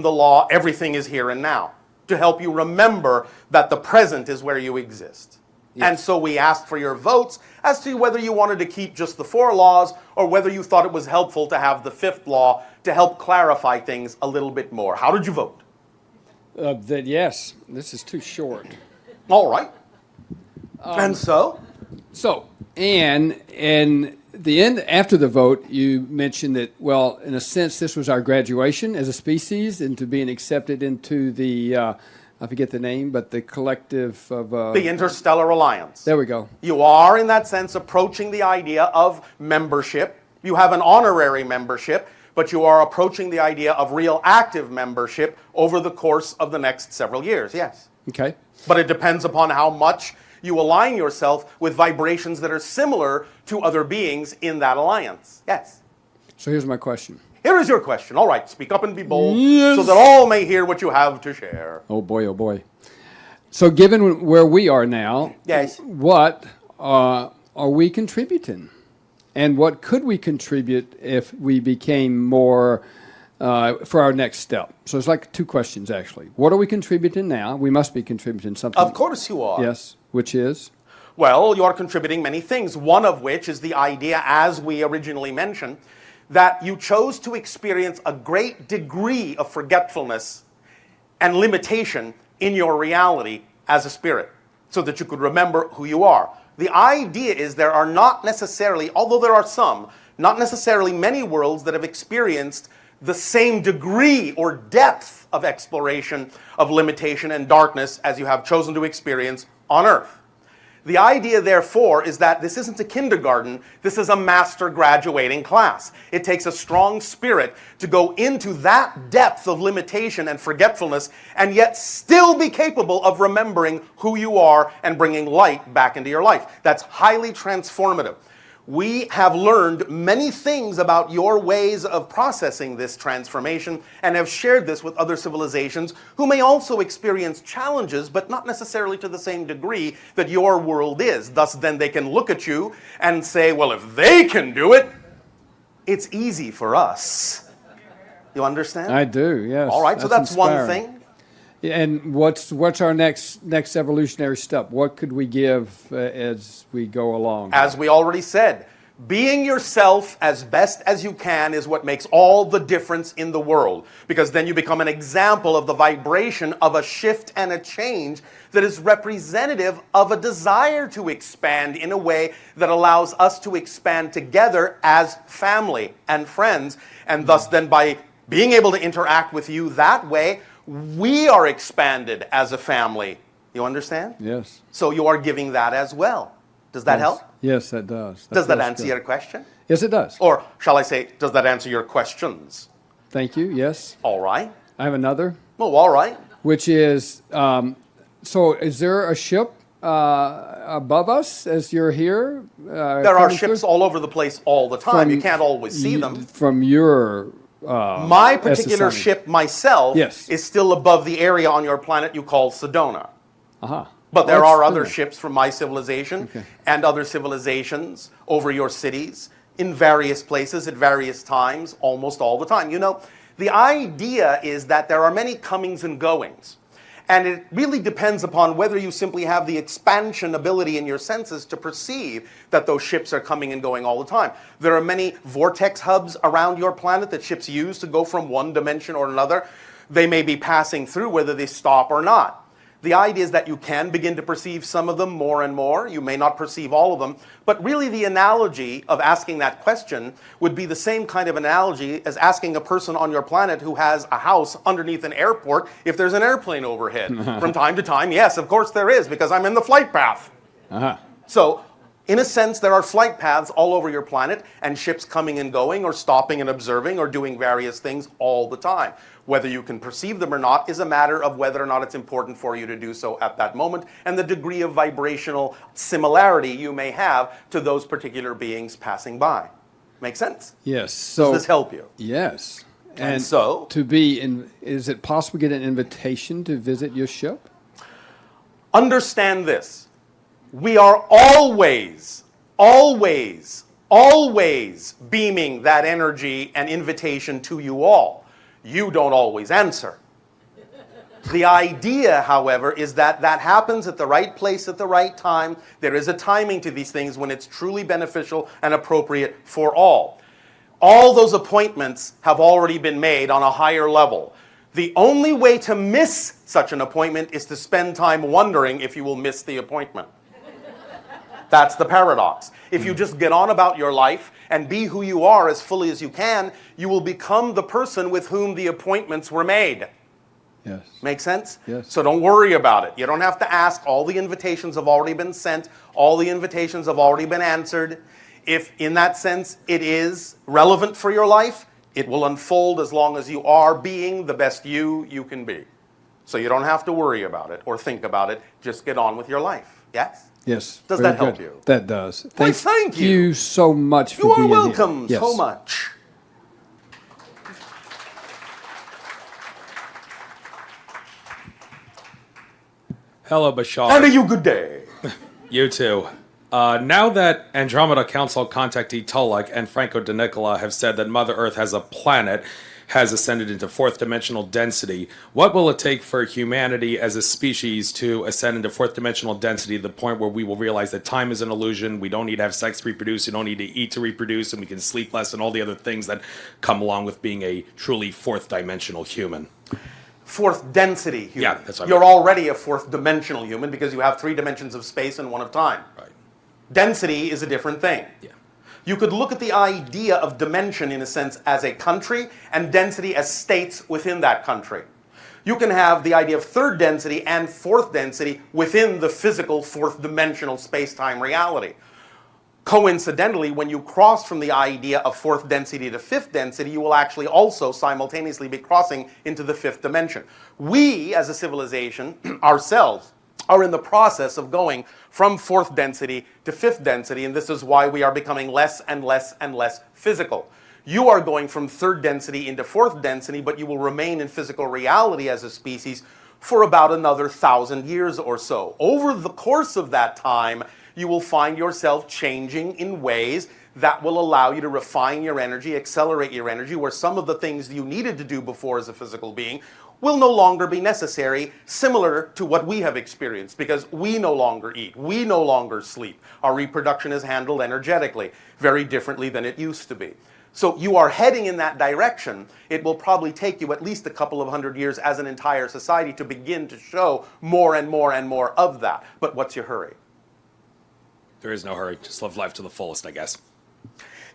the law, everything is here and now, to help you remember that the present is where you exist. Yes. And so we asked for your votes as to whether you wanted to keep just the 4 laws or whether you thought it was helpful to have the 5th law to help clarify things a little bit more. How did you vote? That yes, this is too short. All right. And so? So, and the end, after the vote, you mentioned that, well, in a sense, this was our graduation as a species into being accepted into the, I forget the name, but the collective of... the Interstellar Alliance. There we go. You are, in that sense, approaching the idea of membership. You have an honorary membership, but you are approaching the idea of real active membership over the course of the next several years, yes. Okay. But it depends upon how much you align yourself with vibrations that are similar to other beings in that alliance. Yes. So here's my question. Here is your question. All right, speak up and be bold, yes, so that all may hear what you have to share. Oh boy, oh boy. So given where we are now, yes, what are we contributing? And what could we contribute if we became more for our next step? So it's like 2 questions, actually. What are we contributing now? We must be contributing something. Of course you are. Yes, which is? Well, you are contributing many things, one of which is the idea, as we originally mentioned, that you chose to experience a great degree of forgetfulness and limitation in your reality as a spirit, so that you could remember who you are. The idea is there are not necessarily, although there are some, not necessarily many worlds that have experienced the same degree or depth of exploration of limitation and darkness as you have chosen to experience on Earth. The idea, therefore, is that this isn't a kindergarten, this is a master graduating class. It takes a strong spirit to go into that depth of limitation and forgetfulness and yet still be capable of remembering who you are and bringing light back into your life. That's highly transformative. We have learned many things about your ways of processing this transformation and have shared this with other civilizations who may also experience challenges, but not necessarily to the same degree that your world is. Thus, then they can look at you and say, well, if they can do it, it's easy for us. You understand? I do, yes. All right, so that's one thing. And what's our next evolutionary step? What could we give as we go along? As we already said, being yourself as best as you can is what makes all the difference in the world, because then you become an example of the vibration of a shift and a change that is representative of a desire to expand in a way that allows us to expand together as family and friends, and thus then by being able to interact with you that way, we are expanded as a family. You understand? Yes. So you are giving that as well. Does that help? Yes, that does. Does that answer your question? Yes, it does. Or shall I say, does that answer your questions? Thank you, yes. All right. I have another. Oh, all right. Which is, so is there a ship above us as you're here? There are ships all over the place all the time. You can't always see them. From your... my particular ship, myself, is still above the area on your planet you call Sedona. But there are other ships from my civilization and other civilizations over your cities in various places at various times, almost all the time. You know, the idea is that there are many comings and goings. And it really depends upon whether you simply have the expansion ability in your senses to perceive that those ships are coming and going all the time. There are many vortex hubs around your planet that ships use to go from one dimension or another. They may be passing through whether they stop or not. The idea is that you can begin to perceive some of them more and more. You may not perceive all of them. But really the analogy of asking that question would be the same kind of analogy as asking a person on your planet who has a house underneath an airport if there's an airplane overhead. From time to time, yes, of course there is, because I'm in the flight path. So, in a sense, there are flight paths all over your planet and ships coming and going or stopping and observing or doing various things all the time. Whether you can perceive them or not is a matter of whether or not it's important for you to do so at that moment and the degree of vibrational similarity you may have to those particular beings passing by. Make sense? Yes. So, does this help you? Yes. And so? Is it possible to get an invitation to visit your ship? Understand this. We are always, always, always beaming that energy and invitation to you all. You don't always answer. The idea, however, is that that happens at the right place at the right time. There is a timing to these things when it's truly beneficial and appropriate for all. All those appointments have already been made on a higher level. The only way to miss such an appointment is to spend time wondering if you will miss the appointment. That's the paradox. If you just get on about your life and be who you are as fully as you can, you will become the person with whom the appointments were made. Yes. Make sense? Yes. So don't worry about it. You don't have to ask. All the invitations have already been sent. All the invitations have already been answered. If, in that sense, it is relevant for your life, it will unfold as long as you are being the best you can be. So you don't have to worry about it or think about it. Just get on with your life. Yes? Yes. Does that help you? That does. Thank you so much for being here. You are welcome so much. Hello, Bashar. And you good day. You too. Now that Andromeda Council contactee Tulloch and Franco de Nicola have said that Mother Earth as a planet has ascended into fourth dimensional density, what will it take for humanity as a species to ascend into fourth dimensional density to the point where we will realize that time is an illusion, we don't need to have sex to reproduce, we don't need to eat to reproduce, and we can sleep less, and all the other things that come along with being a truly fourth dimensional human? Fourth density human. Yeah, that's what I You're meant. already a fourth dimensional human because you have 3 dimensions of space and 1 of time. Right. Density is a different thing. Yeah. You could look at the idea of dimension, in a sense, as a country, and density as states within that country. You can have the idea of third density and fourth density within the physical fourth dimensional space-time reality. Coincidentally, when you cross from the idea of fourth density to fifth density, you will actually also simultaneously be crossing into the fifth dimension. We, as a civilization, ourselves, are in the process of going from fourth density to fifth density, and this is why we are becoming less and less and less physical. You are going from third density into fourth density, but you will remain in physical reality as a species for about another 1,000 years or so. Over the course of that time, you will find yourself changing in ways that will allow you to refine your energy, accelerate your energy, where some of the things you needed to do before as a physical being will no longer be necessary, similar to what we have experienced, because we no longer eat, we no longer sleep. Our reproduction is handled energetically, very differently than it used to be. So you are heading in that direction. It will probably take you at least a couple of 100 years as an entire society to begin to show more and more and more of that. But what's your hurry? There is no hurry. Just live life to the fullest, I guess.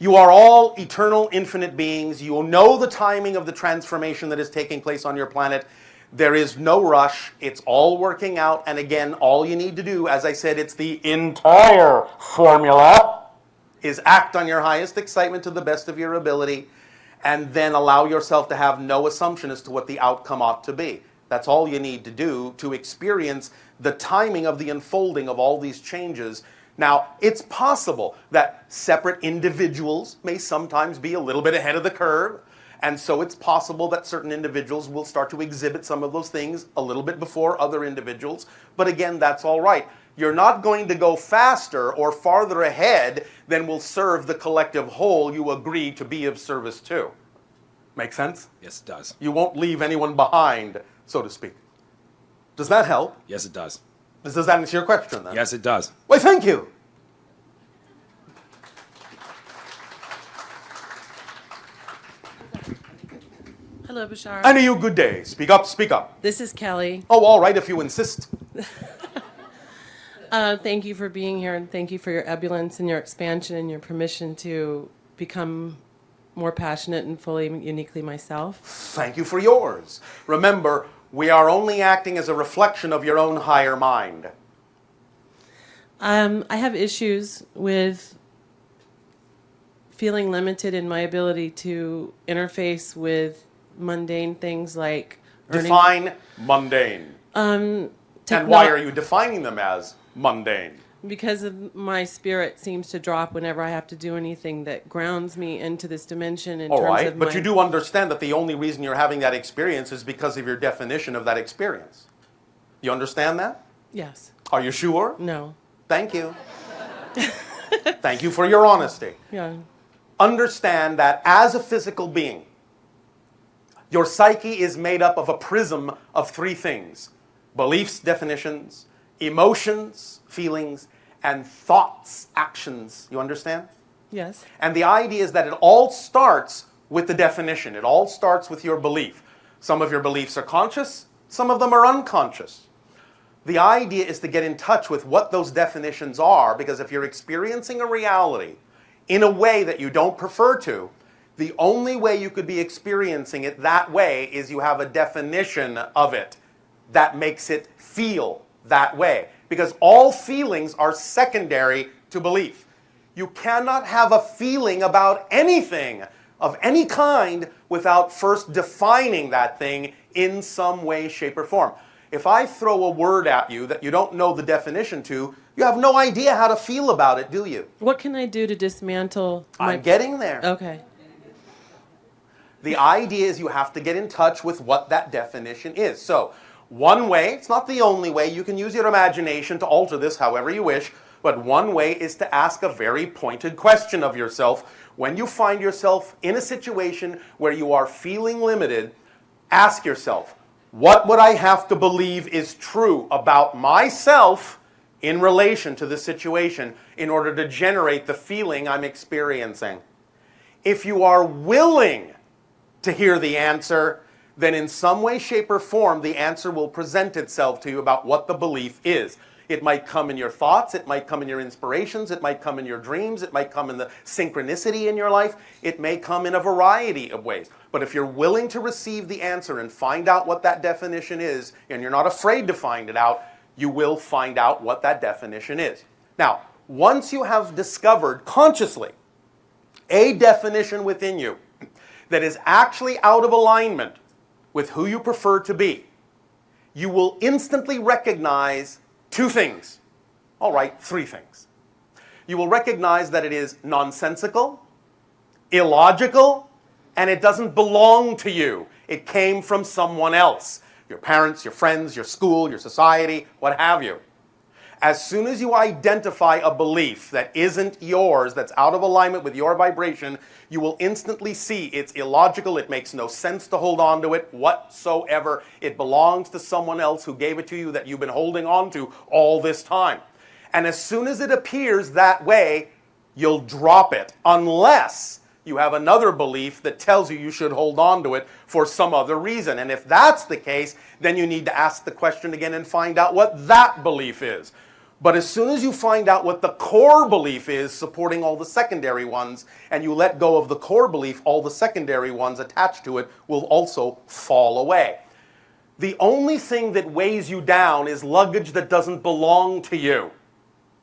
You are all eternal, infinite beings. You know the timing of the transformation that is taking place on your planet. There is no rush. It's all working out. And again, all you need to do, as I said, it's the entire formula, is act on your highest excitement to the best of your ability, and then allow yourself to have no assumption as to what the outcome ought to be. That's all you need to do to experience the timing of the unfolding of all these changes. Now, it's possible that separate individuals may sometimes be a little bit ahead of the curve, and so it's possible that certain individuals will start to exhibit some of those things a little bit before other individuals, but again, that's all right. You're not going to go faster or farther ahead than will serve the collective whole you agree to be of service to. Make sense? Yes, it does. You won't leave anyone behind, so to speak. Does that help? Yes, it does. Does that answer your question, then? Yes, it does. Why, thank you. Hello, Bashar. And you good day. Speak up, speak up. This is Kelly. Oh, all right, if you insist. Thank you for being here, and thank you for your ebullience and your expansion and your permission to become more passionate and fully uniquely myself. Thank you for yours. Remember, we are only acting as a reflection of your own higher mind. I have issues with feeling limited in my ability to interface with mundane things like Define mundane. And why are you defining them as mundane? Because of my spirit seems to drop whenever I have to do anything that grounds me into this dimension in All terms right, of but you do understand that the only reason you're having that experience is because of your definition of that experience. You understand that? Yes. Are you sure? No. Thank you. Thank you for your honesty. Yeah. Understand that as a physical being, Your psyche is made up of a prism of three things: beliefs, definitions, emotions, feelings, and thoughts, actions. You understand? Yes. And the idea is that it all starts with the definition. It all starts with your belief. Some of your beliefs are conscious, some of them are unconscious. The idea is to get in touch with what those definitions are, because if you're experiencing a reality in a way that you don't prefer to, the only way you could be experiencing it that way is you have a definition of it that makes it feel that way. Because all feelings are secondary to belief. You cannot have a feeling about anything of any kind without first defining that thing in some way, shape, or form. If I throw a word at you that you don't know the definition to, you have no idea how to feel about it, do you? What can I do to dismantle I'm getting there. Okay. The idea is you have to get in touch with what that definition is. So, one way, it's not the only way, you can use your imagination to alter this however you wish, but one way is to ask a very pointed question of yourself. When you find yourself in a situation where you are feeling limited, ask yourself, what would I have to believe is true about myself in relation to the situation in order to generate the feeling I'm experiencing? If you are willing to hear the answer, then in some way, shape, or form, the answer will present itself to you about what the belief is. It might come in your thoughts, it might come in your inspirations, it might come in your dreams, it might come in the synchronicity in your life, it may come in a variety of ways. But if you're willing to receive the answer and find out what that definition is, and you're not afraid to find it out, you will find out what that definition is. Now, once you have discovered consciously a definition within you that is actually out of alignment with who you prefer to be, you will instantly recognize two things. All right, three things. You will recognize that it is nonsensical, illogical, and it doesn't belong to you. It came from someone else. Your parents, your friends, your school, your society, what have you. As soon as you identify a belief that isn't yours, that's out of alignment with your vibration, you will instantly see it's illogical, it makes no sense to hold on to it whatsoever. It belongs to someone else who gave it to you that you've been holding on to all this time. And as soon as it appears that way, you'll drop it, unless you have another belief that tells you you should hold on to it for some other reason. And if that's the case, then you need to ask the question again and find out what that belief is. But as soon as you find out what the core belief is supporting all the secondary ones, and you let go of the core belief, all the secondary ones attached to it will also fall away. The only thing that weighs you down is luggage that doesn't belong to you.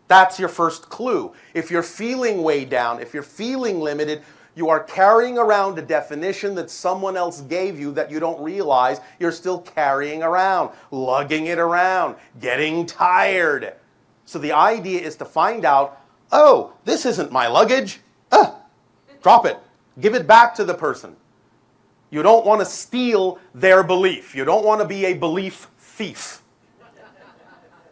That's your first clue. If you're feeling weighed down, if you're feeling limited, you are carrying around a definition that someone else gave you that you don't realize you're still carrying around, lugging it around, getting tired. So the idea is to find out, oh, this isn't my luggage. Drop it. Give it back to the person. You don't want to steal their belief. You don't want to be a belief thief.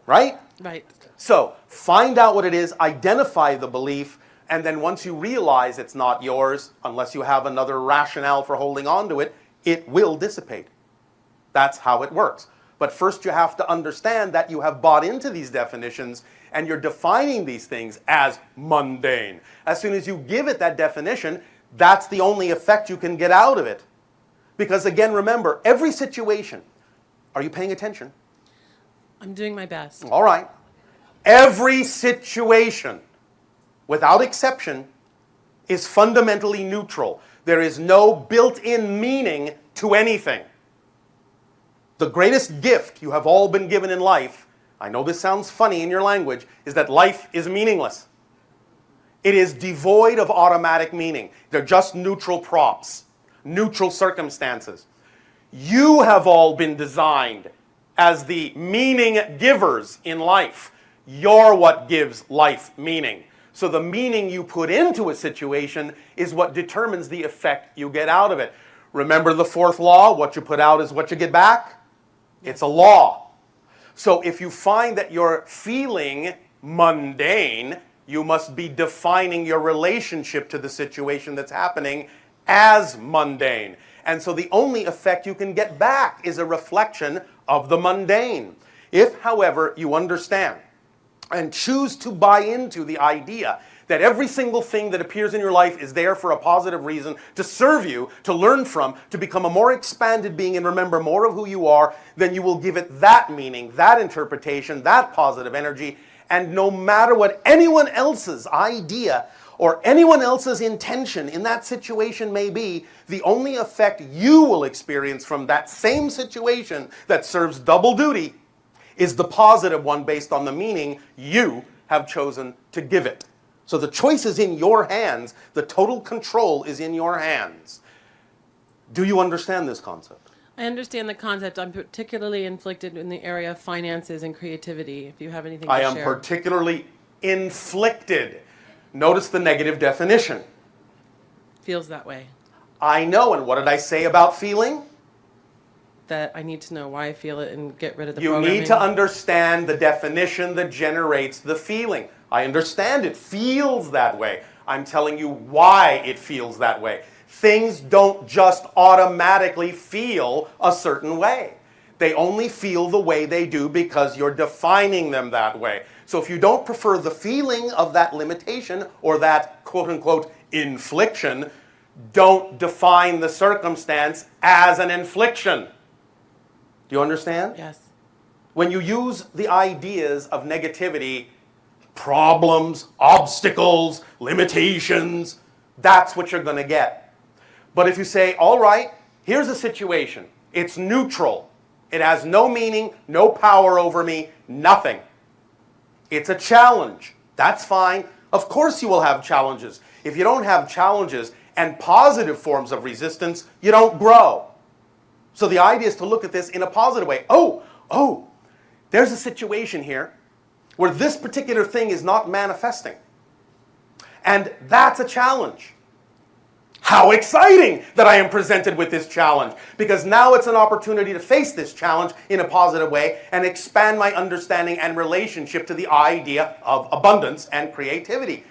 Right? Right. So find out what it is, identify the belief, and then once you realize it's not yours, unless you have another rationale for holding on to it, it will dissipate. That's how it works. But first you have to understand that you have bought into these definitions and you're defining these things as mundane. As soon as you give it that definition, that's the only effect you can get out of it. Because again, remember, every situation, are you paying attention? I'm doing my best. All right. Every situation, without exception, is fundamentally neutral. There is no built-in meaning to anything. The greatest gift you have all been given in life, I know this sounds funny in your language, is that life is meaningless. It is devoid of automatic meaning. They're just neutral props, neutral circumstances. You have all been designed as the meaning givers in life. You're what gives life meaning. So the meaning you put into a situation is what determines the effect you get out of it. Remember the fourth law, what you put out is what you get back? It's a law. So if you find that you're feeling mundane, you must be defining your relationship to the situation that's happening as mundane. And so the only effect you can get back is a reflection of the mundane. If, however, you understand and choose to buy into the idea that every single thing that appears in your life is there for a positive reason, to serve you, to learn from, to become a more expanded being and remember more of who you are, then you will give it that meaning, that interpretation, that positive energy. And no matter what anyone else's idea or anyone else's intention in that situation may be, the only effect you will experience from that same situation that serves double duty is the positive one based on the meaning you have chosen to give it. So the choice is in your hands. The total control is in your hands. Do you understand this concept? I understand the concept. I'm particularly inflicted in the area of finances and creativity, if you have anything to share. I am particularly inflicted. Notice the negative definition. Feels that way. I know, and what did I say about feeling? That I need to know why I feel it and get rid of the You programming. need to understand the definition that generates the feeling. I understand it feels that way. I'm telling you why it feels that way. Things don't just automatically feel a certain way. They only feel the way they do because you're defining them that way. So if you don't prefer the feeling of that limitation or that quote-unquote infliction, don't define the circumstance as an infliction. Do you understand? Yes. When you use the ideas of negativity, problems, obstacles, limitations, that's what you're going to get. But if you say, all right, here's a situation. It's neutral. It has no meaning, no power over me, nothing. It's a challenge. That's fine. Of course you will have challenges. If you don't have challenges and positive forms of resistance, you don't grow. So the idea is to look at this in a positive way. Oh, there's a situation here where this particular thing is not manifesting. And that's a challenge. How exciting that I am presented with this challenge, because now it's an opportunity to face this challenge in a positive way and expand my understanding and relationship to the idea of abundance and creativity.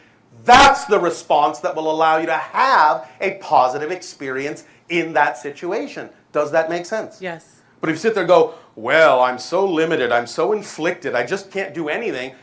That's the response that will allow you to have a positive experience in that situation. Does that make sense? Yes. But if you sit there and go, well, I'm so limited, I'm so inflicted, I just can't do anything,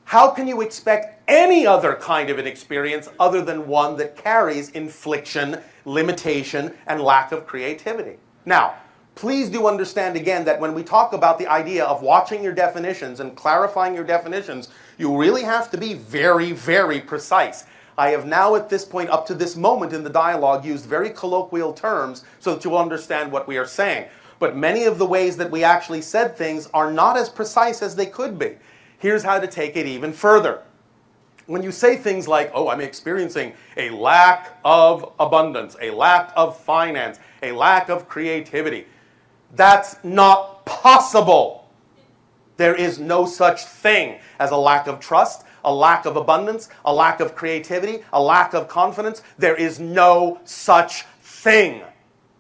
how can you expect any other kind of an experience other than one that carries infliction, limitation, and lack of creativity? Now, please do understand again that when we talk about the idea of watching your definitions and clarifying your definitions, you really have to be very, very precise. I have now at this point, up to this moment in the dialogue, used very colloquial terms so that you'll understand what we are saying. But many of the ways that we actually said things are not as precise as they could be. Here's how to take it even further. When you say things like, oh, I'm experiencing a lack of abundance, a lack of finance, a lack of creativity, that's not possible. There is no such thing as a lack of trust, a lack of abundance, a lack of creativity, a lack of confidence. There is no such thing.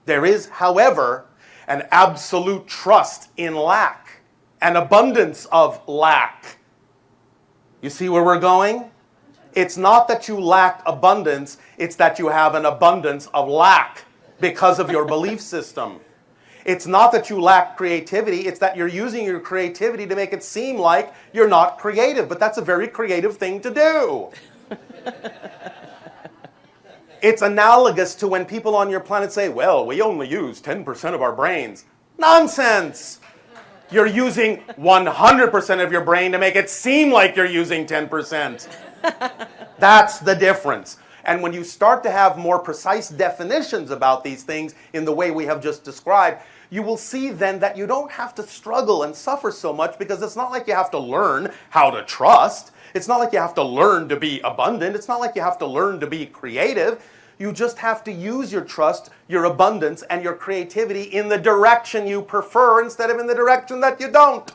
There is, however, an absolute trust in lack, an abundance of lack. You see where we're going? It's not that you lack abundance, it's that you have an abundance of lack because of your belief system. It's not that you lack creativity, it's that you're using your creativity to make it seem like you're not creative, but that's a very creative thing to do. It's analogous to when people on your planet say, well, we only use 10% of our brains. Nonsense! You're using 100% of your brain to make it seem like you're using 10%. That's the difference. And when you start to have more precise definitions about these things in the way we have just described, you will see then that you don't have to struggle and suffer so much, because it's not like you have to learn how to trust. It's not like you have to learn to be abundant. It's not like you have to learn to be creative. You just have to use your trust, your abundance, and your creativity in the direction you prefer instead of in the direction that you don't.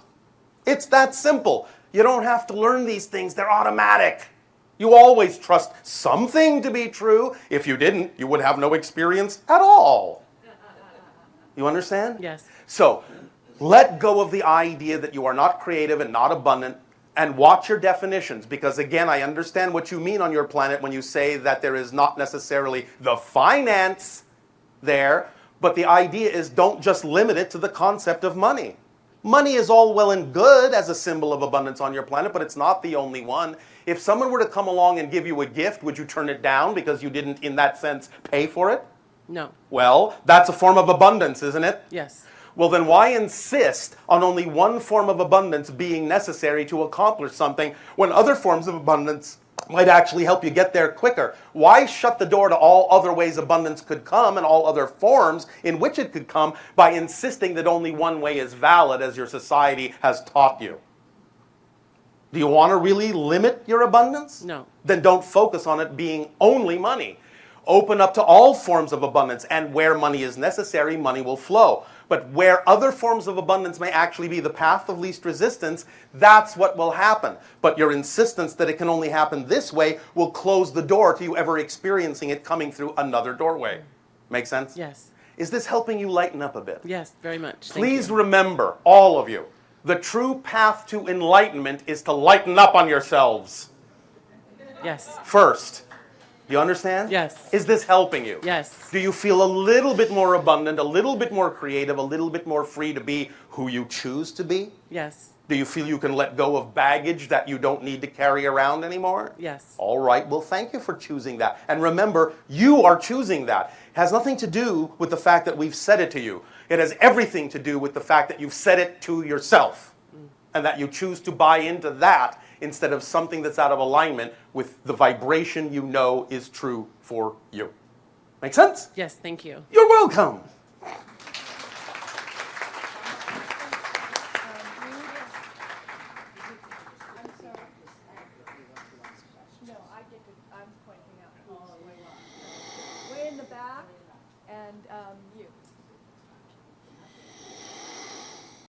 It's that simple. You don't have to learn these things. They're automatic. You always trust something to be true. If you didn't, you would have no experience at all. You understand? Yes. So, let go of the idea that you are not creative and not abundant, and watch your definitions, because again, I understand what you mean on your planet when you say that there is not necessarily the finance there, But the idea is don't just limit it to the concept of money. Money is all well and good as a symbol of abundance on your planet, but it's not the only one. If someone were to come along and give you a gift, would you turn it down because you didn't, in that sense, pay for it? No. Well, that's a form of abundance, isn't it? Yes. Well, then why insist on only one form of abundance being necessary to accomplish something when other forms of abundance might actually help you get there quicker? Why shut the door to all other ways abundance could come and all other forms in which it could come by insisting that only one way is valid as your society has taught you? Do you want to really limit your abundance? No. Then don't focus on it being only money. Open up to all forms of abundance, and where money is necessary, money will flow. But where other forms of abundance may actually be the path of least resistance, that's what will happen. But your insistence that it can only happen this way will close the door to you ever experiencing it coming through another doorway. Make sense? Yes. Is this helping you lighten up a bit? Yes, very much. Please remember, all of you, the true path to enlightenment is to lighten up on yourselves. Yes. First. You understand? Yes. Is this helping you? Yes. Do you feel a little bit more abundant, a little bit more creative, a little bit more free to be who you choose to be? Yes. Do you feel you can let go of baggage that you don't need to carry around anymore? Yes. All right. Well, thank you for choosing that. And remember, you are choosing that. It has nothing to do with the fact that we've said it to you. It has everything to do with the fact that you've said it to yourself and that you choose to buy into that instead of something that's out of alignment with the vibration you know is true for you. Make sense? Yes, thank you. You're welcome.